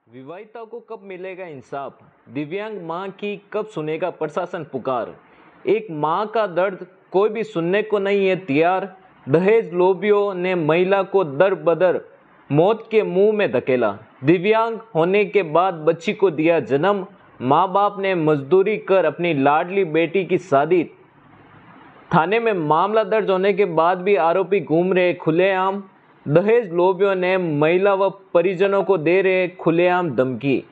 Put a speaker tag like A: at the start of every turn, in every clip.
A: विवाहिता को कब मिलेगा इंसाफ? दिव्यांग मां की कब सुनेगा प्रशासन पुकार? एक मां का दर्द कोई भी सुनने को नहीं है तैयार। दहेज लोभियों ने महिला को दर बदर मौत के मुंह में धकेला। दिव्यांग होने के बाद बच्ची को दिया जन्म। माँ बाप ने मजदूरी कर अपनी लाडली बेटी की शादी। थाने में मामला दर्ज होने के बाद भी आरोपी घूम रहे खुलेआम। दहेज लोभियों ने महिला व परिजनों को दे रहे खुलेआम धमकी।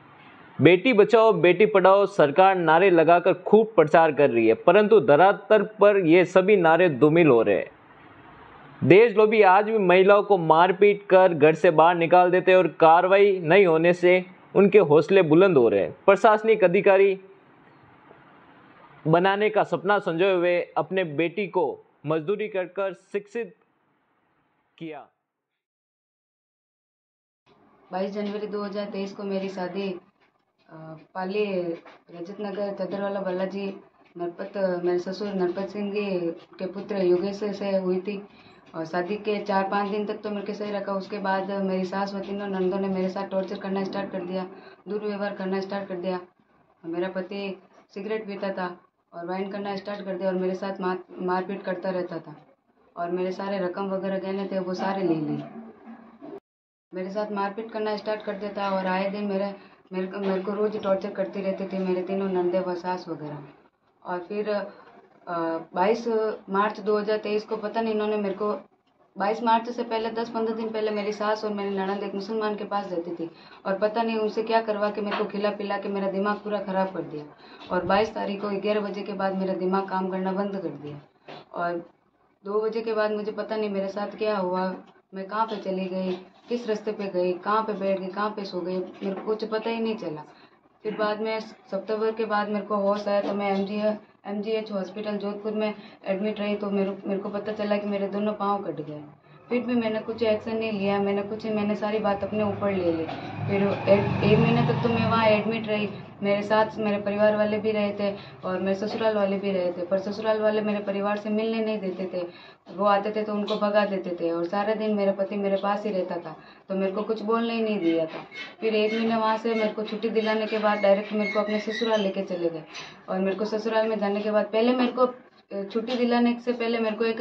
A: बेटी बचाओ बेटी पढ़ाओ सरकार नारे लगाकर खूब प्रचार कर रही है, परंतु धरातल पर ये सभी नारे धूमिल हो रहे हैं। दहेज लोभी आज भी महिलाओं को मारपीट कर घर से बाहर निकाल देते हैं और कार्रवाई नहीं होने से उनके हौसले बुलंद हो रहे हैं। प्रशासनिक अधिकारी बनाने का सपना संजोए हुए अपने बेटी को मजदूरी कर शिक्षित किया।
B: 22 जनवरी 2023 को मेरी शादी पाली रजत नगर चदरवाला बालाजी नरपत मेरे ससुर नरपत सिंह जी के पुत्र योगेश से हुई थी। और शादी के 4-5 दिन तक तो मेरे को सही रखा। उसके बाद मेरी सास व तीनों नंदों ने मेरे साथ टॉर्चर करना स्टार्ट कर दिया, दुर्व्यवहार करना स्टार्ट कर दिया। मेरा पति सिगरेट पीता था और वाइन करना स्टार्ट कर दिया और मेरे साथ मारपीट करता रहता था। और मेरे सारे रकम वगैरह गहने थे वो सारे ले लिए। मेरे साथ मारपीट करना स्टार्ट कर देता और आए दिन मेरे को रोज़ टॉर्चर करती रहती थी मेरे तीनों नंदे व सास वगैरह। और फिर 22 मार्च 2023 को पता नहीं इन्होंने मेरे को 22 मार्च से पहले 10-15 दिन पहले मेरी सास और मेरी ननद एक मुसलमान के पास रहती थी और पता नहीं उनसे क्या करवा के मेरे को खिला पिला के मेरा दिमाग पूरा ख़राब कर दिया। और 22 तारीख को 11 बजे के बाद मेरा दिमाग काम करना बंद कर दिया। और 2 बजे के बाद मुझे पता नहीं मेरे साथ क्या हुआ, मैं कहाँ पे चली गई, किस रास्ते पे गई, कहाँ पे बैठ गई, कहाँ पे सो गई, मेरे को कुछ पता ही नहीं चला। फिर बाद में सितंबर के बाद मेरे को होश आया तो मैं MGH हॉस्पिटल जोधपुर में एडमिट रही। तो मेरे को पता चला कि मेरे दोनों पाँव कट गए। फिर भी मैंने कुछ एक्शन नहीं लिया, मैंने सारी बात अपने ऊपर ले ली। फिर 1 महीने तक तो मैं वहाँ एडमिट रही। मेरे साथ मेरे परिवार वाले भी रहे थे और मेरे ससुराल वाले भी रहे थे, पर ससुराल वाले मेरे परिवार से मिलने नहीं देते थे। वो आते थे तो उनको भगा देते थे और सारा दिन मेरा पति मेरे पास ही रहता था, तो मेरे को कुछ बोलने ही नहीं दिया था। फिर 1 महीने वहाँ से मेरे को छुट्टी दिलाने के बाद डायरेक्ट मेरे को अपने ससुराल लेके चले गए। और मेरे को ससुराल में जाने के बाद पहले मेरे को छुट्टी दिलाने से पहले मेरे को एक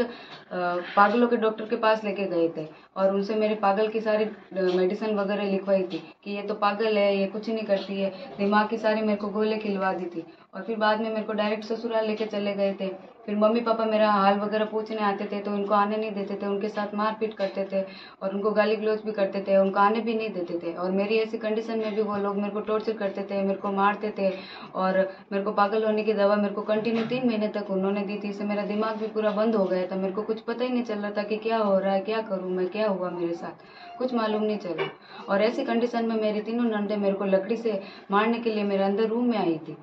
B: पागलों के डॉक्टर के पास लेके गए थे और उनसे मेरे पागल की सारी मेडिसिन वगैरह लिखवाई थी कि ये तो पागल है, ये कुछ नहीं करती है, दिमाग की सारी मेरे को गोले खिलवा दी थी। और फिर बाद में मेरे को डायरेक्ट ससुराल लेके चले गए थे। फिर मम्मी पापा मेरा हाल वगैरह पूछने आते थे तो उनको आने नहीं देते थे, उनके साथ मारपीट करते थे और उनको गाली गलौज भी करते थे, उनको आने भी नहीं देते थे। और मेरी ऐसी कंडीशन में भी वो लोग मेरे को टॉर्चर करते थे, मेरे को मारते थे और मेरे को पागल होने की दवा मेरे को कंटिन्यू 3 महीने तक उन्होंने दी थी। इससे मेरा दिमाग भी पूरा बंद हो गया था, मेरे को कुछ पता ही नहीं चल रहा था कि क्या हो रहा है, क्या करूँ मैं, क्या हुआ मेरे साथ, कुछ मालूम नहीं चला। और ऐसी कंडीशन में मेरी तीनों नंदे मेरे को लकड़ी से मारने के लिए मेरे अंदर रूम में आई थी।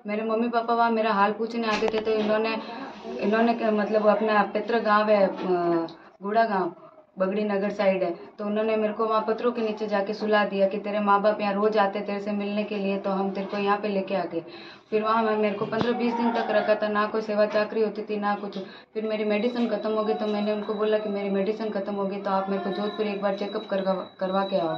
B: मेरे मम्मी पापा वहाँ मेरा हाल पूछने आते थे तो इन्होंने मतलब अपना पित्र गांव है गुड़ा गांव बगड़ी नगर साइड है, तो उन्होंने मेरे को वहाँ पत्थरों के नीचे जाके सुला दिया कि तेरे माँ बाप यहाँ रोज आते तेरे से मिलने के लिए, तो हम तेरे को यहाँ पे लेके आ गए। फिर वहाँ मेरे को 15-20 दिन तक रखा था, ना कोई सेवा चाकरी होती थी ना कुछ। फिर मेरी मेडिसिन खत्म हो गई तो मैंने उनको बोला कि मेरी मेडिसिन खत्म हो गई तो आप मेरे को जोधपुर एक बार चेकअप करवा के आओ।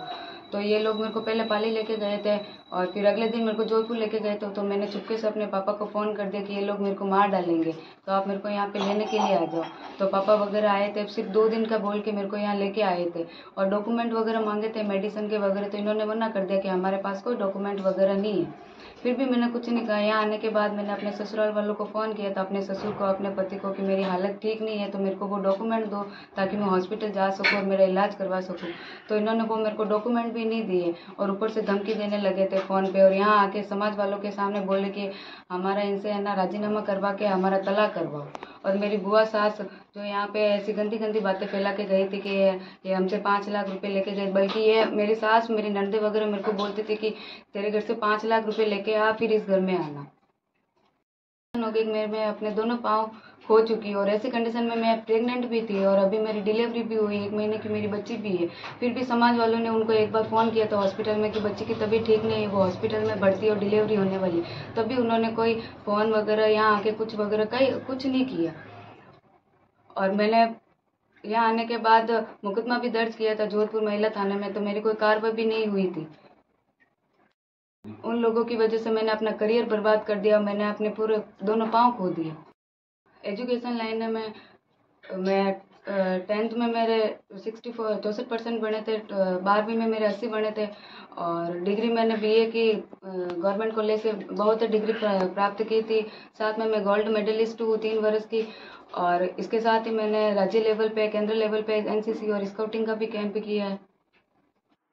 B: तो ये लोग मेरे को पहले पाली लेके गए थे और फिर अगले दिन मेरे को जोधपुर लेके गए तो मैंने चुपके से अपने पापा को फ़ोन कर दिया कि ये लोग मेरे को मार डालेंगे तो आप मेरे को यहाँ पे लेने के लिए आ जाओ। तो पापा वगैरह आए थे, सिर्फ 2 दिन का बोल के मेरे को यहाँ लेके आए थे और डॉक्यूमेंट वगैरह मांगे थे मेडिसिन के वगैरह, तो इन्होंने मना कर दिया कि हमारे पास कोई डॉक्यूमेंट वगैरह नहीं है। फिर भी मैंने कुछ नहीं कहा। यहाँ आने के बाद मैंने अपने ससुराल वालों को फ़ोन किया था, अपने ससुर को, अपने पति को, कि मेरी हालत ठीक नहीं है तो मेरे को वो डॉक्यूमेंट दो ताकि मैं हॉस्पिटल जा सकूँ और मेरा इलाज करवा सकूँ। तो इन्होंने वो मेरे को डॉक्यूमेंट भी नहीं दिए और ऊपर से धमकी देने लगे थे फ़ोन पे। और यहाँ आके समाज वालों के सामने बोले कि हमारा इनसे है ना राजीनामा करवा के हमारा तलाक करवाओ। और मेरी बुआ सास जो यहाँ पे ऐसी गंदी गंदी बातें फैला के गई थी कि ये हमसे 5 लाख रुपए लेके गए, बल्कि ये मेरी सास मेरी नंदे वगैरह मेरे को बोलती थी कि तेरे घर से 5 लाख रुपए लेके आ फिर इस घर में आना। हो गई मैं अपने दोनों पाँव खो चुकी और ऐसी कंडीशन में मैं प्रेग्नेंट भी थी और अभी मेरी डिलीवरी भी हुई, 1 महीने की मेरी बच्ची भी है। फिर भी समाज वालों ने उनको एक बार फ़ोन किया था हॉस्पिटल में कि बच्ची की तबीयत ठीक नहीं है, वो हॉस्पिटल में भर्ती और डिलीवरी होने वाली, तभी उन्होंने कोई फ़ोन वगैरह यहाँ आके कुछ वगैरह कुछ नहीं किया। और मैंने यहाँ आने के बाद मुकदमा भी दर्ज किया था जोधपुर महिला थाने में, तो मेरी कोई कार्रवाई भी नहीं हुई थी। उन लोगों की वजह से मैंने अपना करियर बर्बाद कर दिया, मैंने अपने पूरे दोनों पाँव खो दिए। एजुकेशन लाइन में मैं 10th में मेरे 64% बने थे, 12वीं में मेरे 80 बने थे, और डिग्री मैंने BA की गवर्नमेंट कॉलेज से बहुत डिग्री प्राप्त की थी। साथ में मैं गोल्ड मेडलिस्ट हूँ 3 वर्ष की, और इसके साथ ही मैंने राज्य लेवल पे, केंद्र लेवल पे NCC और स्काउटिंग का भी कैंप किया है।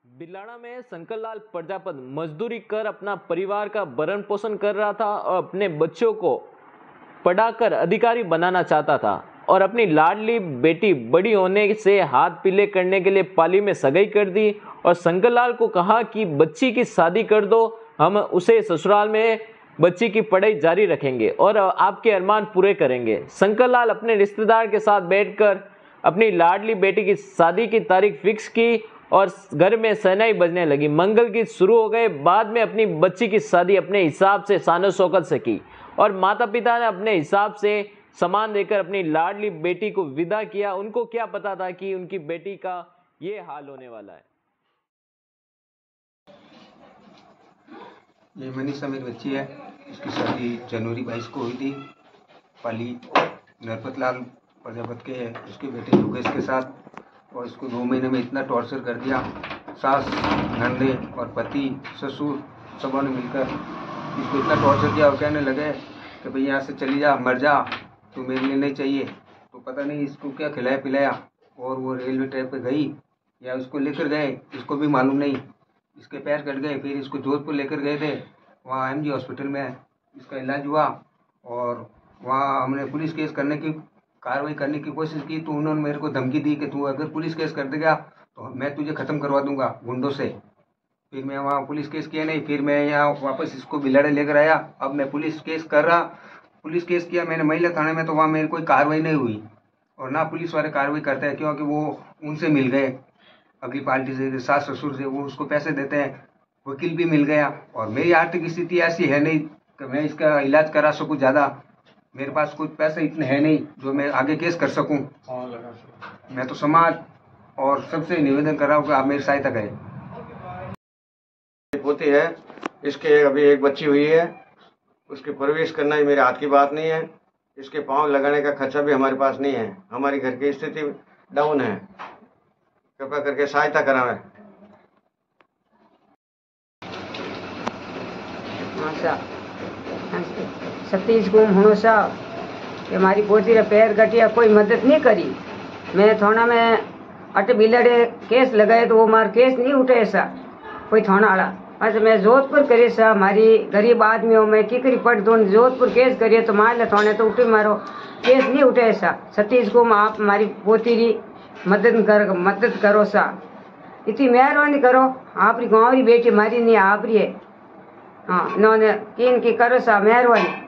A: बिलाड़ा में शंकर लाल प्रजापत मजदूरी कर अपना परिवार का भरण पोषण कर रहा था और अपने बच्चों को पढ़ाकर अधिकारी बनाना चाहता था, और अपनी लाडली बेटी बड़ी होने से हाथ पीले करने के लिए पाली में सगाई कर दी और शंकर लाल को कहा कि बच्ची की शादी कर दो, हम उसे ससुराल में बच्ची की पढ़ाई जारी रखेंगे और आपके अरमान पूरे करेंगे। शंकर लाल अपने रिश्तेदार के साथ बैठकर अपनी लाडली बेटी की शादी की तारीख फिक्स की और घर में शहनाई बजने लगी, मंगल गीत शुरू हो गए। बाद में अपनी बच्ची की शादी अपने हिसाब से शान शौकत से की और माता पिता ने अपने हिसाब से सामान देकर अपनी लाडली बेटी को विदा किया। उनको क्या पता था कि उनकी बेटी का ये हाल होने वाला है।
C: ये मनीषा मेरी बच्ची है, इसकी शादी जनवरी 22 को हुई थी पाली नरपत लाल प्रजापत के उसके बेटे योगेश के साथ, और इसको 2 महीने में इतना टॉर्चर कर दिया। सास, नंदे और पति, ससुर सबों ने मिलकर इसको इतना टॉर्चर किया और कहने लगे कि भाई यहाँ से चली जा, मर जा, तो मेरे लिए नहीं चाहिए। तो पता नहीं इसको क्या खिलाया पिलाया, और वो रेलवे ट्रैक पे गई या उसको लेकर गए, इसको भी मालूम नहीं। इसके पैर कट गए, फिर इसको जोधपुर लेकर गए थे, वहाँ MG हॉस्पिटल में इसका इलाज हुआ, और वहाँ हमने पुलिस केस करने की कार्रवाई करने की कोशिश की, तो उन्होंने मेरे को धमकी दी कि तू अगर पुलिस केस कर देगा तो मैं तुझे ख़त्म करवा दूंगा गुंडों से। फिर मैं वहाँ पुलिस केस किया नहीं, फिर मैं यहाँ वापस इसको बिलाड़े लेकर आया। अब मैं पुलिस केस कर रहा, पुलिस केस किया मैंने महिला थाने में, तो वहाँ मेरी कोई कार्रवाई नहीं हुई, और ना पुलिस वाले कार्रवाई करते हैं, क्योंकि वो उनसे मिल गए अगली पार्टी से, सास ससुर से, वो उसको पैसे देते हैं, वकील भी मिल गया। और मेरी आर्थिक स्थिति ऐसी है नहीं कि मैं इसका इलाज करा सकूँ, ज़्यादा मेरे पास कुछ पैसे इतने हैं नहीं जो मैं आगे केस कर सकूँ। मैं तो समाज और सबसे निवेदन कर रहा हूँ कि आप मेरी सहायता करें।
D: पोती है, इसके अभी एक बच्ची हुई है, उसके प्रवेश करना ही मेरे हाथ की बात नहीं है। इसके पाँव लगाने का खर्चा भी हमारे पास नहीं है, हमारी घर की स्थिति डाउन है, कृपया करके सहायता करावें।
E: सतीश को हमेशा हमारी पोती रे पैर कटिया, कोई मदद नहीं करी। मैं थाना में अट बिलड़े केस लगाए तो वो मार केस नहीं उठे ऐसा कोई थाना वाला। अच्छा मैं जोधपुर करे सा, हमारी गरीब आदमी हो, मैं की करी पढ़ दो, जोधपुर केस करिए तो मान ले थाने तो उठे मारो, केस नहीं उठे ऐसा। सतीश को आप हमारी पोती री मदद करो सा, इतनी मेहरबानी करो। आपरी गाँव री बेटी हमारी नहीं, आप री है। हाँ इन्होंने किन की करो सा मेहरबानी।